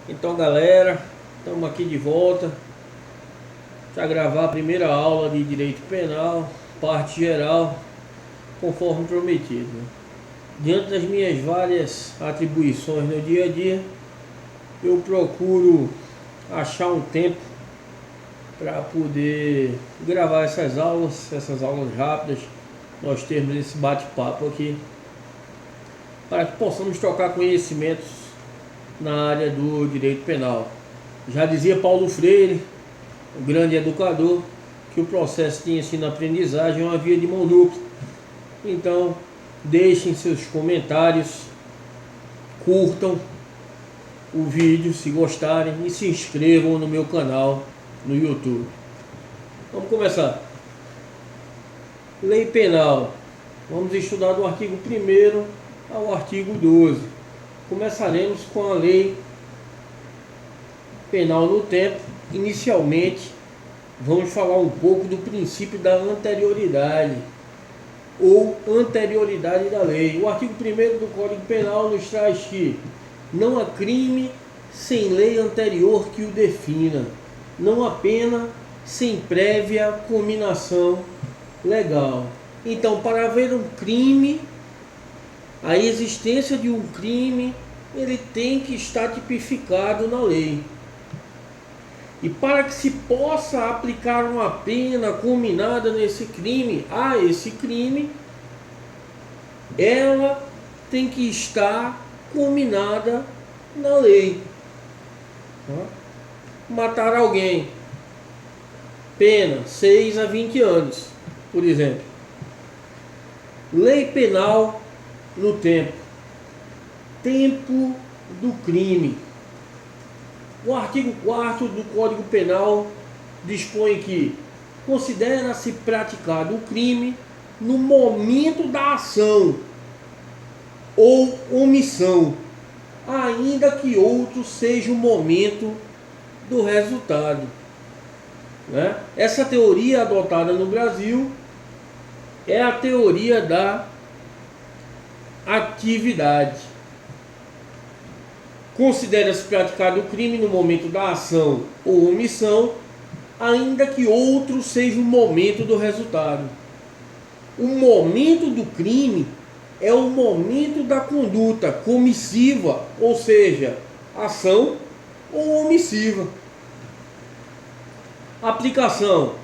Então, galera, estamos aqui de volta para gravar a primeira aula de Direito Penal, parte geral, conforme prometido. Diante das minhas várias atribuições no dia a dia, eu procuro achar um tempo para poder gravar essas aulas rápidas, nós termos esse bate-papo aqui, para que possamos trocar conhecimentos na área do direito penal. Já dizia Paulo Freire, o grande educador, que o processo de ensino-aprendizagem é uma via de mão dupla. Então, deixem seus comentários, curtam o vídeo se gostarem e se inscrevam no meu canal no YouTube. Vamos começar. Lei Penal. Vamos estudar do artigo 1º ao artigo 12. Começaremos com a Lei Penal no tempo. Inicialmente, vamos falar um pouco do princípio da anterioridade ou anterioridade da lei. O artigo 1º do Código Penal nos traz que não há crime sem lei anterior que o defina, não há pena sem prévia cominação legal. Então, para haver um crime, a existência de um crime, ele tem que estar tipificado na lei. E para que se possa aplicar uma pena combinada nesse crime, a esse crime, ela tem que estar combinada na lei. Matar alguém, pena 6 a 20 anos, por exemplo. Lei penal no tempo. Tempo do crime. O artigo 4º do Código Penal dispõe que considera-se praticado o crime no momento da ação ou omissão, ainda que outro seja o momento do resultado. Essa teoria adotada no Brasil é a teoria da atividade. Considera-se praticado o crime no momento da ação ou omissão, ainda que outro seja o momento do resultado. O momento do crime é o momento da conduta comissiva, ou seja, ação ou omissiva. Aplicação.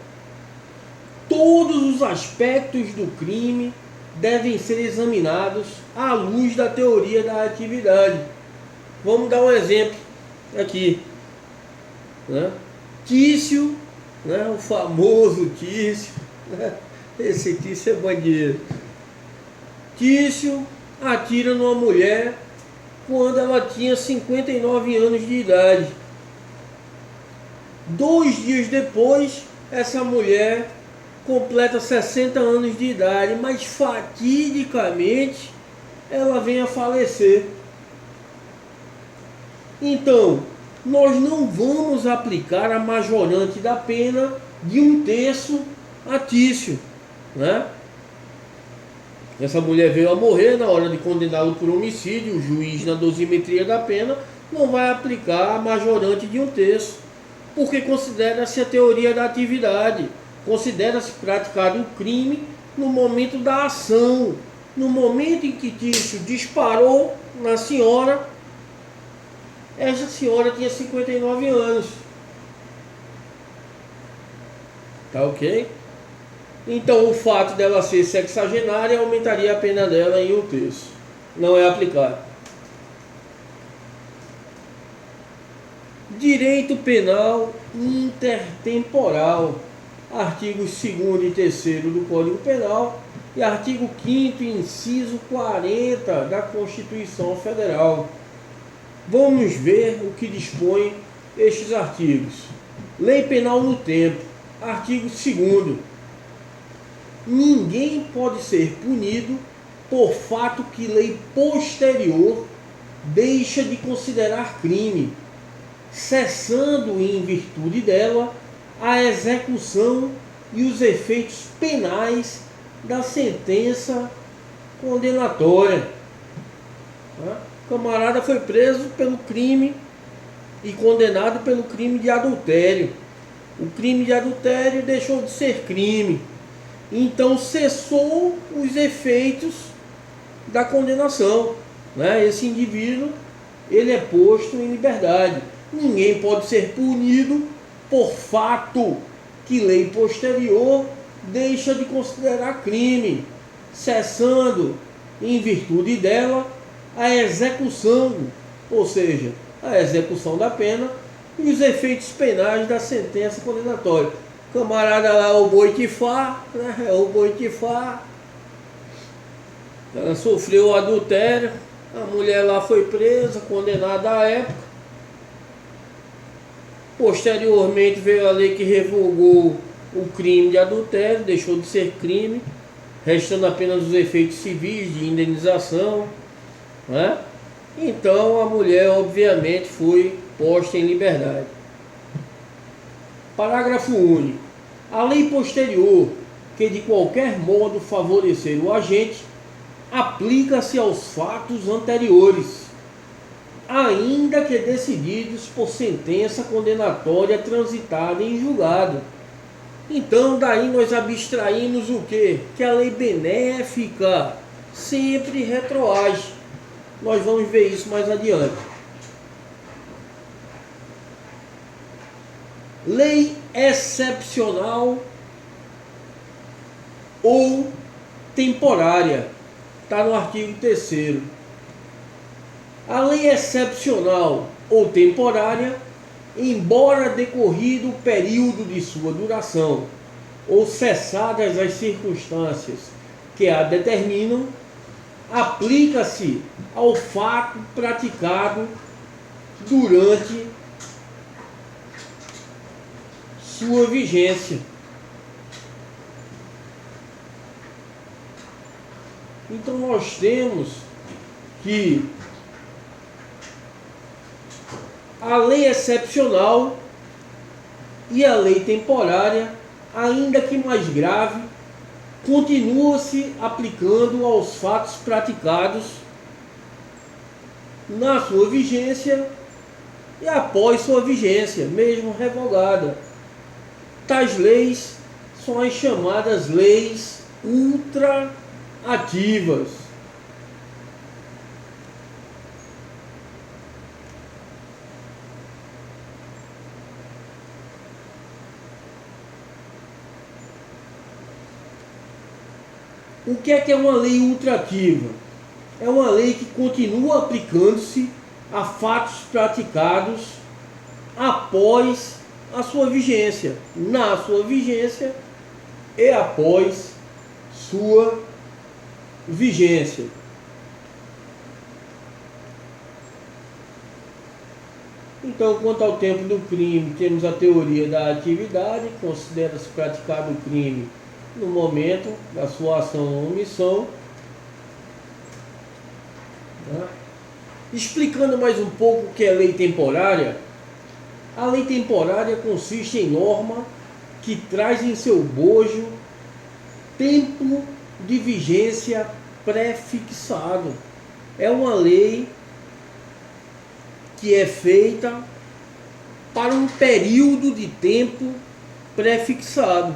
Todos os aspectos do crime devem ser examinados à luz da teoria da atividade. Vamos dar um exemplo aqui. Tício, o famoso Tício. Esse Tício é bandido. Tício atira numa mulher quando ela tinha 59 anos de idade. 2 dias depois, essa mulher completa 60 anos de idade, mas fatidicamente ela vem a falecer. Então, nós não vamos aplicar a majorante da pena de 1/3 a Tício. Essa mulher veio a morrer na hora de condená-lo por homicídio. O juiz, na dosimetria da pena, não vai aplicar a majorante de 1/3, porque considera-se a teoria da atividade. Considera-se praticado o crime no momento da ação. No momento em que Tício disparou na senhora, essa senhora tinha 59 anos. Tá ok? Então o fato dela ser sexagenária aumentaria a pena dela em 1/3. Não é aplicado. Direito penal intertemporal. Artigos 2º e 3º do Código Penal e artigo 5º, inciso 40 da Constituição Federal. Vamos ver o que dispõe estes artigos. Lei Penal no tempo. Artigo 2º. Ninguém pode ser punido por fato que lei posterior deixa de considerar crime, cessando em virtude dela a execução e os efeitos penais da sentença condenatória. O camarada foi preso pelo crime e condenado pelo crime de adultério. O crime de adultério deixou de ser crime. Então cessou os efeitos da condenação, né? Esse indivíduo, ele é posto em liberdade. Ninguém pode ser punido por fato que lei posterior deixa de considerar crime, cessando, em virtude dela, a execução, ou seja, a execução da pena e os efeitos penais da sentença condenatória. Camarada lá, o Boitifá, né? O Boitifá, ela sofreu adultério, a mulher lá foi presa, condenada à época. Posteriormente veio a lei que revogou o crime de adultério, deixou de ser crime, restando apenas os efeitos civis de indenização, né? Então a mulher obviamente foi posta em liberdade. Parágrafo único. A lei posterior, que de qualquer modo favorecer o agente, aplica-se aos fatos anteriores, ainda que decididos por sentença condenatória transitada em julgado. Então daí nós abstraímos o quê? Que a lei benéfica sempre retroage. Nós vamos ver isso mais adiante. Lei excepcional ou temporária. Está no artigo 3º. A lei excepcional ou temporária, embora decorrido o período de sua duração ou cessadas as circunstâncias que a determinam, aplica-se ao fato praticado durante sua vigência. Então nós temos que a lei excepcional e a lei temporária, ainda que mais grave, continua-se aplicando aos fatos praticados na sua vigência e após sua vigência, mesmo revogada. Tais leis são as chamadas leis ultraativas. O que é uma lei ultraativa? É uma lei que continua aplicando-se a fatos praticados após a sua vigência, na sua vigência e após sua vigência. Então, quanto ao tempo do crime, temos a teoria da atividade, considera-se praticado o crime no momento da sua ação ou omissão. Explicando mais um pouco o que é lei temporária, a lei temporária consiste em norma que traz em seu bojo tempo de vigência pré-fixado. É uma lei que é feita para um período de tempo pré-fixado.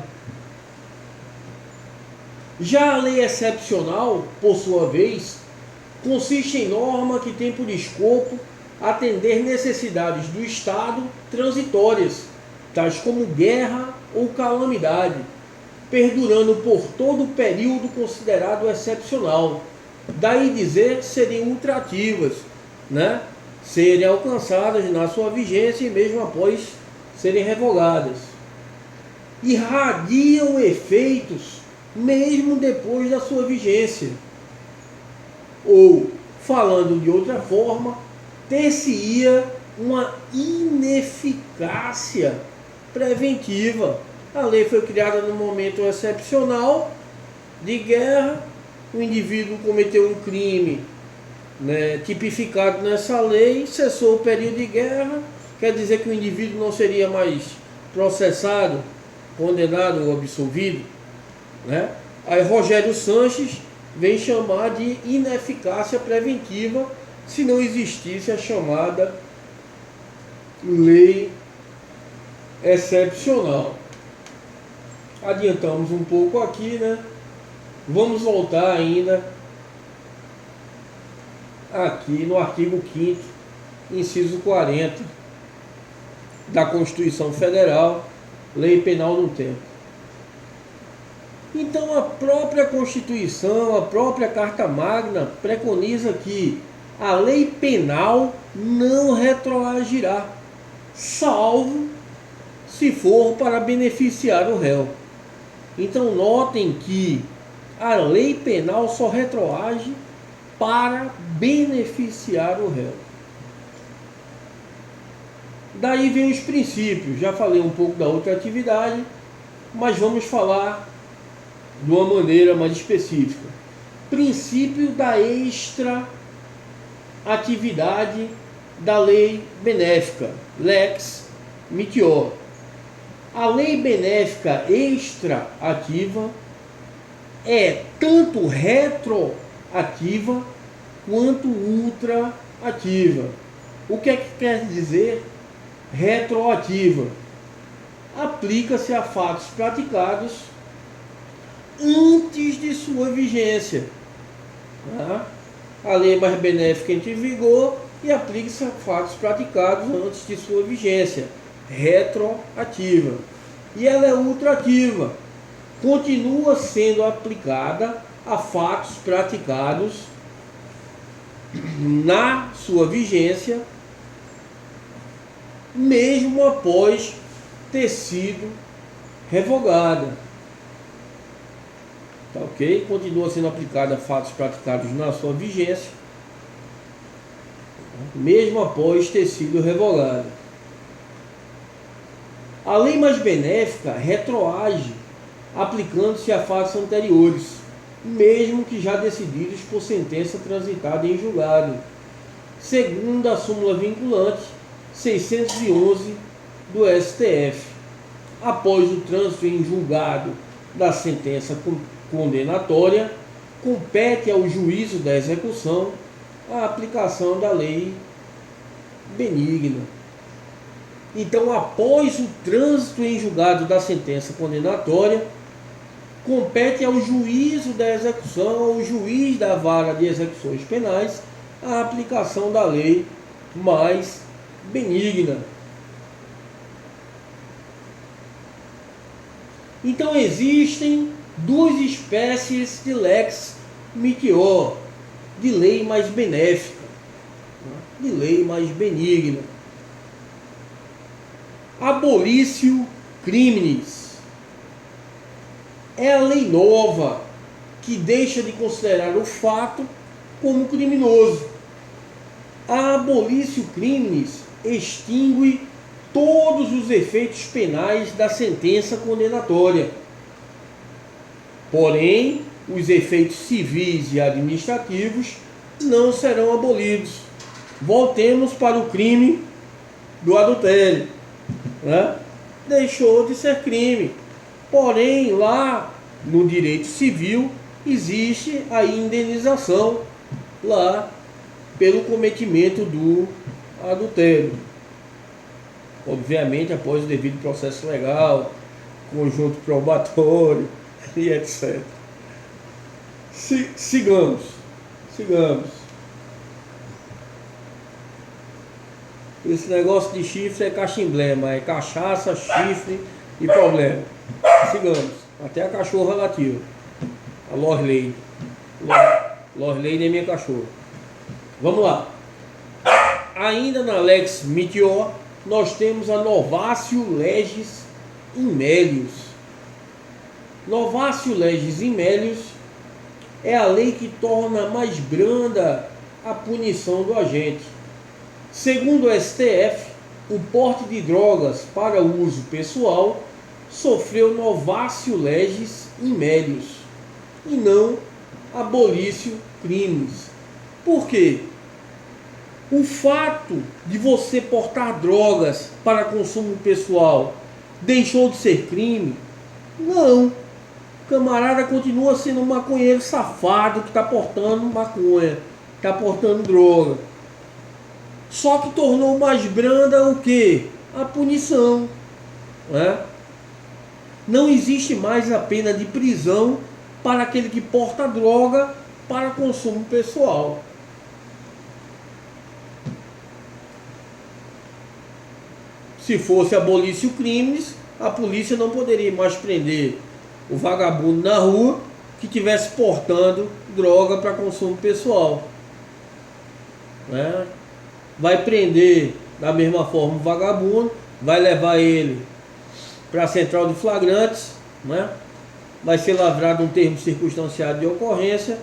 Já a lei excepcional, por sua vez, consiste em norma que tem por escopo atender necessidades do Estado transitórias, tais como guerra ou calamidade, perdurando por todo o período considerado excepcional. Daí dizer que seriam ultrativas, né? Serem alcançadas na sua vigência e mesmo após serem revogadas. Irradiam efeitos mesmo depois da sua vigência. Ou, falando de outra forma, ter-se-ia uma ineficácia preventiva. A lei foi criada num momento excepcional de guerra, o indivíduo cometeu um crime, né, tipificado nessa lei, cessou o período de guerra, quer dizer que o indivíduo não seria mais processado, condenado ou absolvido, né? Aí Rogério Sanches vem chamar de ineficácia preventiva se não existisse a chamada lei excepcional. Adiantamos um pouco aqui, né? Vamos voltar ainda aqui no artigo 5º, inciso 40 da Constituição Federal, Lei Penal do Tempo. Então a própria Constituição, a própria Carta Magna preconiza que a lei penal não retroagirá, salvo se for para beneficiar o réu. Então notem que a lei penal só retroage para beneficiar o réu. Daí vem os princípios. Já falei um pouco da outra atividade, mas vamos falar de uma maneira mais específica. Princípio da extra-atividade da lei benéfica, lex mitior. A lei benéfica extra-ativa é tanto retroativa quanto ultra-ativa. O que é que quer dizer retroativa? Aplica-se a fatos praticados antes de sua vigência. Tá? A lei mais benéfica entra em vigor e aplica-se a fatos praticados antes de sua vigência. Retroativa. E ela é ultrativa. Continua sendo aplicada a fatos praticados na sua vigência, mesmo após ter sido revogada. Tá, ok? Continua sendo aplicada a fatos praticados na sua vigência, mesmo após ter sido revogada. A lei mais benéfica retroage, aplicando-se a fatos anteriores, mesmo que já decididos por sentença transitada em julgado, segundo a súmula vinculante 611 do STF. Após o trânsito em julgado da sentença condenatória, compete ao juízo da execução a aplicação da lei benigna. Então, após o trânsito em julgado da sentença condenatória, compete ao juízo da execução, ao juiz da vara de execuções penais, a aplicação da lei mais benigna. Então existem duas espécies de lex mitior, de lei mais benéfica, de lei mais benigna. Abolício criminis é a lei nova que deixa de considerar o fato como criminoso. A abolício criminis extingue todos os efeitos penais da sentença condenatória. Porém, os efeitos civis e administrativos não serão abolidos. Voltemos para o crime do adultério, né? Deixou de ser crime. Porém, lá no direito civil existe a indenização lá pelo cometimento do adultério. Obviamente após o devido processo legal, conjunto probatório e etc. Sigamos. Esse negócio de chifre é cachimblema, é cachaça, chifre e problema. Sigamos. Até a cachorra latiu. A Lorley. Lorley é minha cachorra. Vamos lá. Ainda na Lex Mitior, nós temos a Novatio Legis in Melius. Novatio Legis in Melius é a lei que torna mais branda a punição do agente. Segundo o STF, o porte de drogas para uso pessoal sofreu Novatio Legis in Melius e não abolício crimes. Por quê? O fato de você portar drogas para consumo pessoal deixou de ser crime? Não. O camarada continua sendo um maconheiro safado que está portando maconha, está portando droga. Só que tornou mais branda o quê? A punição, né? Não existe mais a pena de prisão para aquele que porta droga para consumo pessoal. Se fosse abolício crimes, a polícia não poderia mais prender o vagabundo na rua que estivesse portando droga para consumo pessoal, né? Vai prender da mesma forma o vagabundo, vai levar ele para a central de flagrantes, né? Vai ser lavrado um termo circunstanciado de ocorrência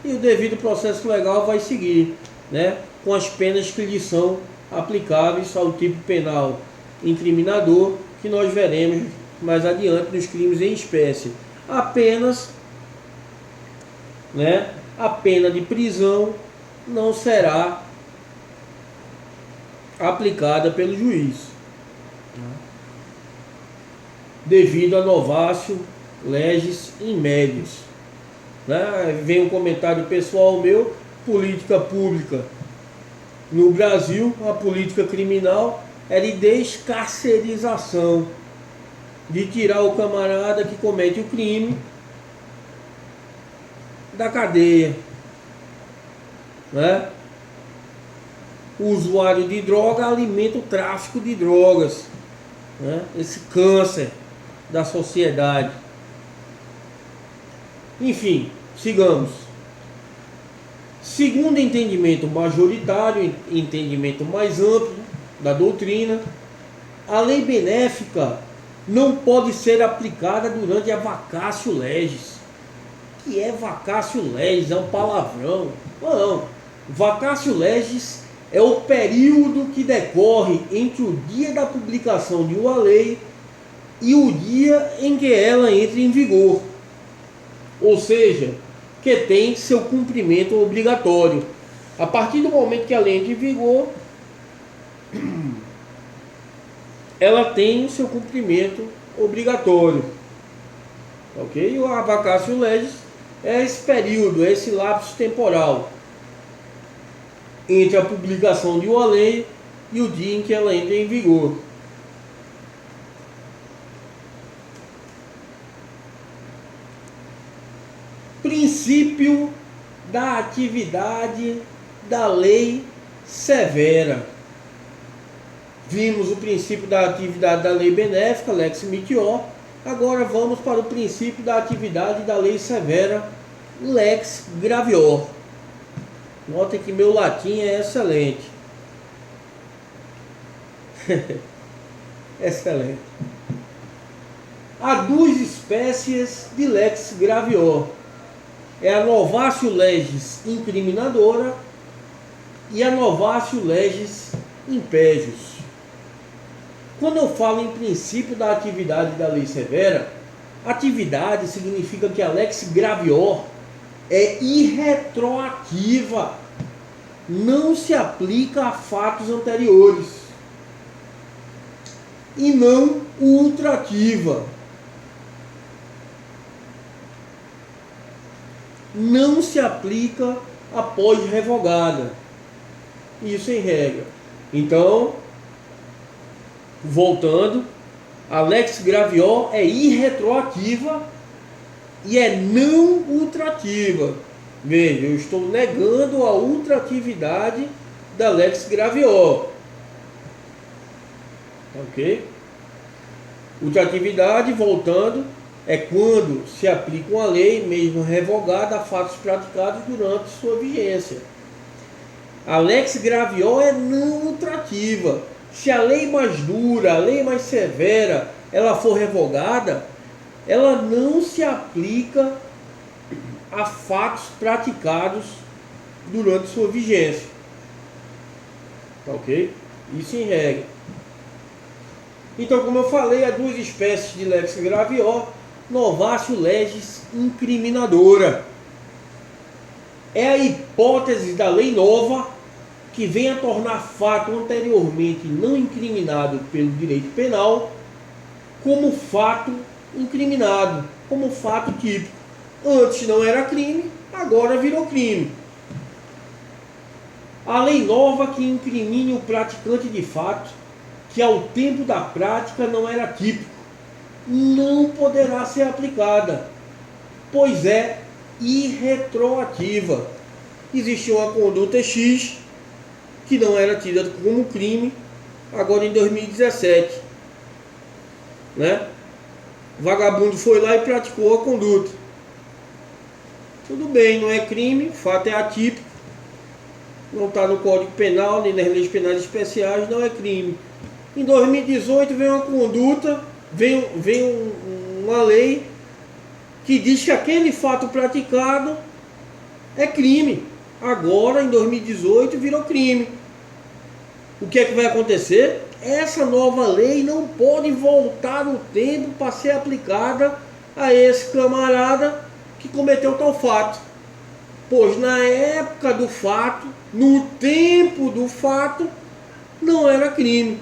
e o devido processo legal vai seguir, né? Com as penas que lhe são aplicáveis ao tipo penal incriminador, que nós veremos mais adiante nos crimes em espécie. Apenas, né, a pena de prisão não será aplicada pelo juiz, devido a novatio legis in mediis, né? Vem um comentário pessoal meu: política pública no Brasil, a política criminal é de descarcerização, de tirar o camarada que comete o crime da cadeia, né? O usuário de droga alimenta o tráfico de drogas, né? Esse câncer da sociedade. Enfim, sigamos. Segundo entendimento majoritário, entendimento mais amplo da doutrina, a lei benéfica não pode ser aplicada durante a vacatio legis. Que é vacatio legis? É um palavrão. Não. Vacatio legis é o período que decorre entre o dia da publicação de uma lei e o dia em que ela entra em vigor. Ou seja, que tem seu cumprimento obrigatório. A partir do momento que a lei entra em vigor, ela tem o seu cumprimento obrigatório. Ok? E o vacatio legis é esse período, é esse lapso temporal entre a publicação de uma lei e o dia em que ela entra em vigor. Princípio da atividade da lei severa. Vimos o princípio da atividade da lei benéfica, lex mitior. Agora vamos para o princípio da atividade da lei severa, lex gravior. Notem que meu latim é excelente. Excelente. Há duas espécies de lex gravior. É a novatio legis incriminadora e a novatio legis impégius. Quando eu falo em princípio da atividade da lei severa, atividade significa que a lex gravior é irretroativa, não se aplica a fatos anteriores, e não ultrativa, não se aplica após revogada, isso em regra. Então, voltando, a lex gravior é irretroativa e é não ultrativa. Veja, eu estou negando a ultratividade da lex gravior. Ok? Ultratividade, voltando, é quando se aplica uma lei, mesmo revogada, a fatos praticados durante sua vigência. A lex gravior é não ultrativa. Se a lei mais dura, a lei mais severa, ela for revogada, ela não se aplica a fatos praticados durante sua vigência. Ok? Isso em regra. Então, como eu falei, há duas espécies de lex gravior. Novatio legis incriminadora. É a hipótese da lei nova que vem a tornar fato anteriormente não incriminado pelo direito penal como fato incriminado, como fato típico. Antes não era crime, agora virou crime. A lei nova que incrimine o praticante de fato, que ao tempo da prática não era típico, não poderá ser aplicada, pois é irretroativa. Existe uma conduta X que não era tida como crime, agora em 2017, né? Vagabundo foi lá e praticou a conduta. Tudo bem, não é crime, o fato é atípico, não está no Código Penal, nem nas leis penais especiais, não é crime. Em 2018 vem uma conduta, vem uma lei que diz que aquele fato praticado é crime. Agora, em 2018, virou crime. O que é que vai acontecer? Essa nova lei não pode voltar no tempo para ser aplicada a esse camarada que cometeu tal fato. Pois na época do fato, no tempo do fato, não era crime.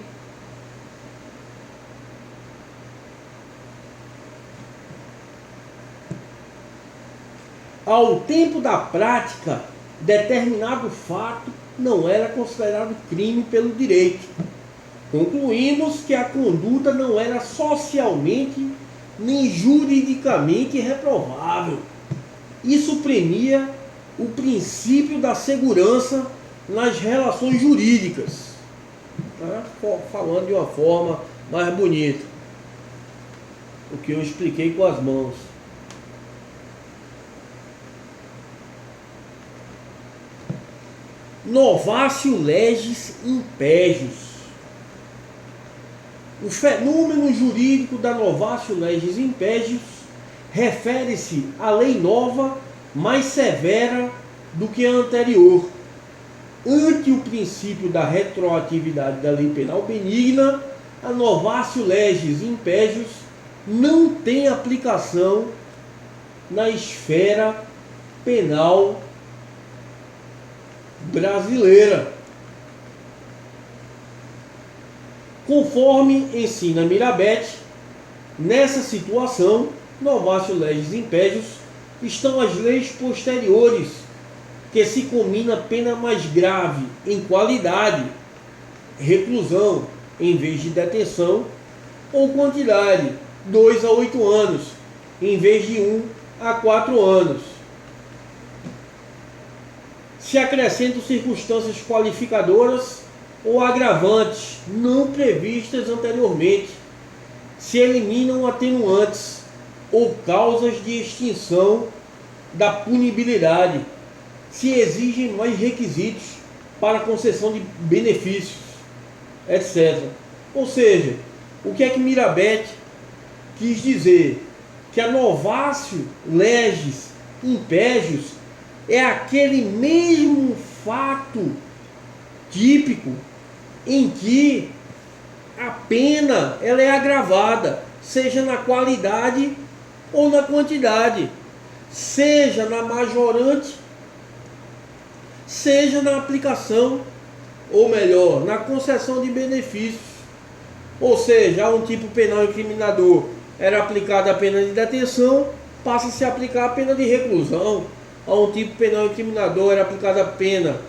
Ao tempo da prática, determinado fato não era considerado crime pelo direito. Concluímos que a conduta não era socialmente nem juridicamente reprovável. Isso premia o princípio da segurança nas relações jurídicas. Falando de uma forma mais bonita, o que eu expliquei com as mãos. Novatio legis impégios. O fenômeno jurídico da novatio legis impégios refere-se à lei nova mais severa do que a anterior. Ante o princípio da retroatividade da lei penal benigna, a novatio legis impégios não tem aplicação na esfera penal brasileira. Conforme ensina Mirabete, nessa situação, novatio legis impégios, estão as leis posteriores, que se combina pena mais grave em qualidade, reclusão em vez de detenção, ou quantidade, 2 a 8 anos, em vez de 1 a 4 anos. Se acrescentam circunstâncias qualificadoras ou agravantes não previstas anteriormente, se eliminam atenuantes ou causas de extinção da punibilidade, se exigem mais requisitos para concessão de benefícios, etc. Ou seja, o que é que Mirabete quis dizer? Que a novatio legis impégios é aquele mesmo fato típico em que a pena ela é agravada, seja na qualidade ou na quantidade, seja na majorante, seja na aplicação, ou melhor, na concessão de benefícios. Ou seja, a um tipo penal incriminador era aplicada a pena de detenção, passa a se aplicar a pena de reclusão. A um tipo penal incriminador era aplicada a pena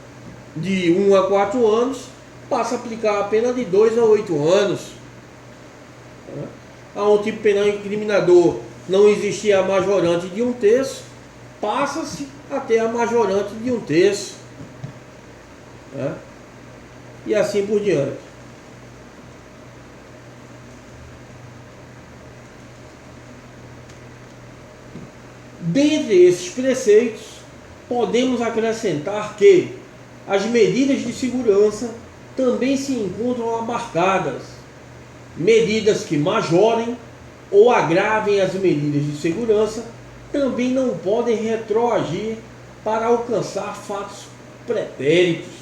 de 1 a 4 anos, passa a aplicar a pena de 2 a 8 anos. A um tipo penal incriminador não existia a majorante de 1/3, passa-se a ter a majorante de 1/3. E assim por diante. Dentre esses preceitos, podemos acrescentar que as medidas de segurança também se encontram abarcadas. Medidas que majorem ou agravem as medidas de segurança também não podem retroagir para alcançar fatos pretéritos.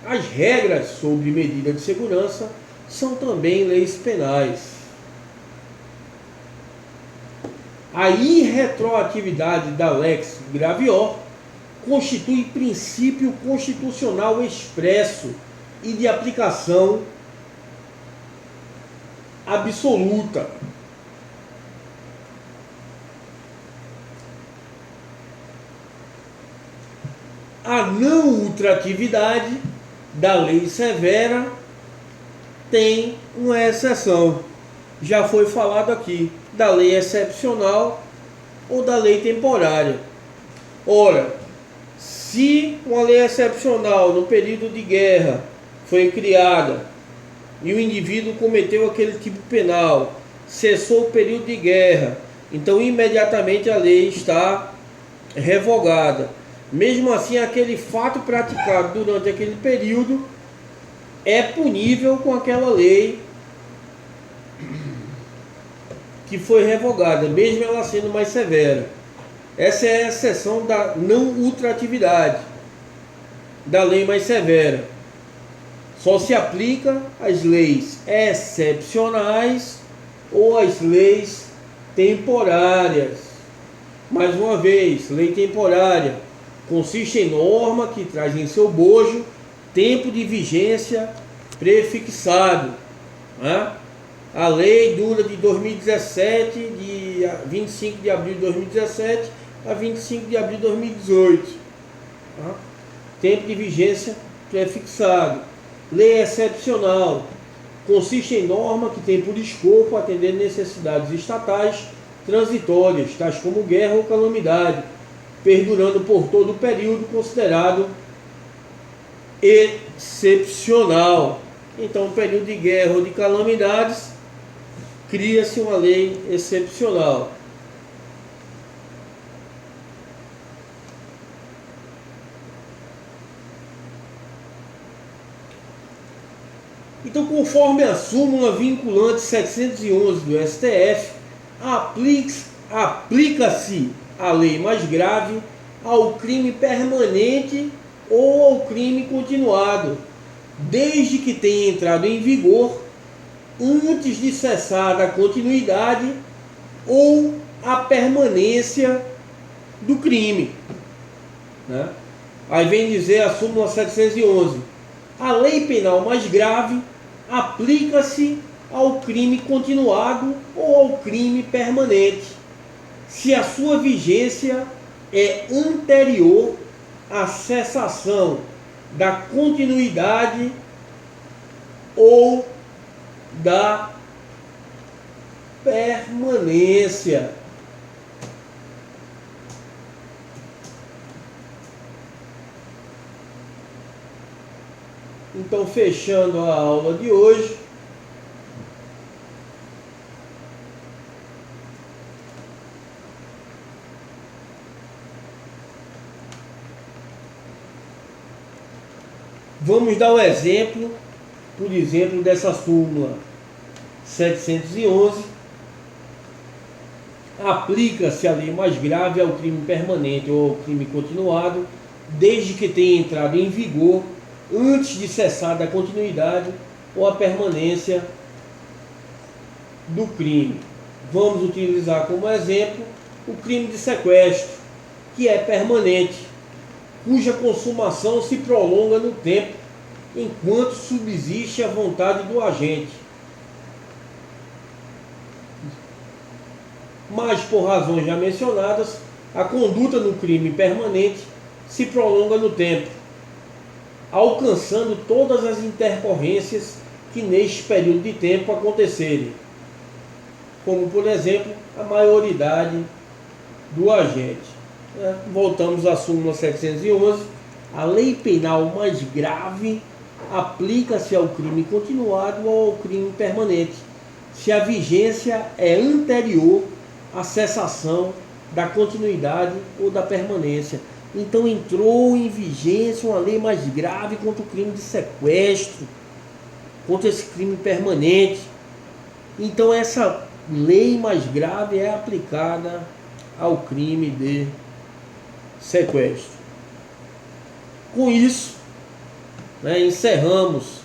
As regras sobre medida de segurança são também leis penais. A irretroatividade da lex gravior constitui princípio constitucional expresso e de aplicação absoluta. a não ultratividade da lei severa tem uma exceção. Já foi falado aqui da lei excepcional ou da lei temporária. Ora, se uma lei excepcional no período de guerra foi criada e o indivíduo cometeu aquele tipo penal, cessou o período de guerra, então imediatamente a lei está revogada. Mesmo assim, aquele fato praticado durante aquele período é punível com aquela lei que foi revogada, mesmo ela sendo mais severa. Essa é a exceção da não ultratividade da lei mais severa. Só se aplica às leis excepcionais ou às leis temporárias. Mais uma vez, lei temporária consiste em norma que traz em seu bojo tempo de vigência prefixado, né? A lei dura de 2017, de 25 de abril de 2017 a 25 de abril de 2018. Tá? Tempo de vigência prefixado. Lei excepcional consiste em norma que tem por escopo atender necessidades estatais transitórias, tais como guerra ou calamidade, perdurando por todo o período considerado excepcional. Então, período de guerra ou de calamidades, cria-se uma lei excepcional. Então, conforme a súmula vinculante 711 do STF, aplica-se a lei mais grave ao crime permanente ou ao crime continuado, desde que tenha entrado em vigor antes de cessar a continuidade ou a permanência do crime, né? Aí vem dizer a súmula 711: a lei penal mais grave aplica-se ao crime continuado ou ao crime permanente, se a sua vigência é anterior à cessação da continuidade ou da permanência. Então, fechando a aula de hoje, vamos dar um exemplo, por exemplo, dessa súmula 711. Aplica-se a lei mais grave ao crime permanente ou ao crime continuado, desde que tenha entrado em vigor antes de cessar da continuidade ou a permanência do crime. Vamos utilizar como exemplo o crime de sequestro, que é permanente, cuja consumação se prolonga no tempo enquanto subsiste a vontade do agente, mas por razões já mencionadas, a conduta no crime permanente se prolonga no tempo, alcançando todas as intercorrências que neste período de tempo acontecerem, como por exemplo a maioridade do agente. Voltamos à súmula 711. A lei penal mais grave aplica-se ao crime continuado ou ao crime permanente, se a vigência é anterior à cessação da continuidade ou da permanência. Então entrou em vigência uma lei mais grave contra o crime de sequestro, contra esse crime permanente. Então essa lei mais grave é aplicada ao crime de sequestro. Com isso, encerramos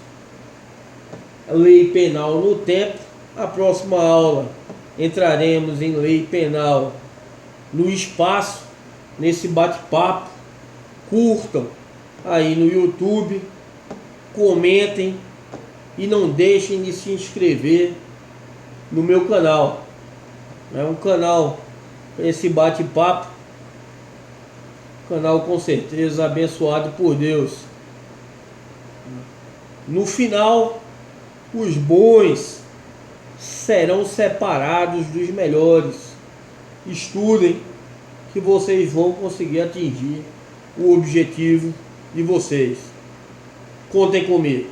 a lei penal no tempo. A próxima aula entraremos em lei penal no espaço, nesse bate-papo. Curtam aí no YouTube, comentem e não deixem de se inscrever no meu canal. É um canal para esse bate-papo, Canal com certeza abençoado por Deus. No final, os bons serão separados dos melhores. Estudem, que vocês vão conseguir atingir o objetivo de vocês. Contem comigo.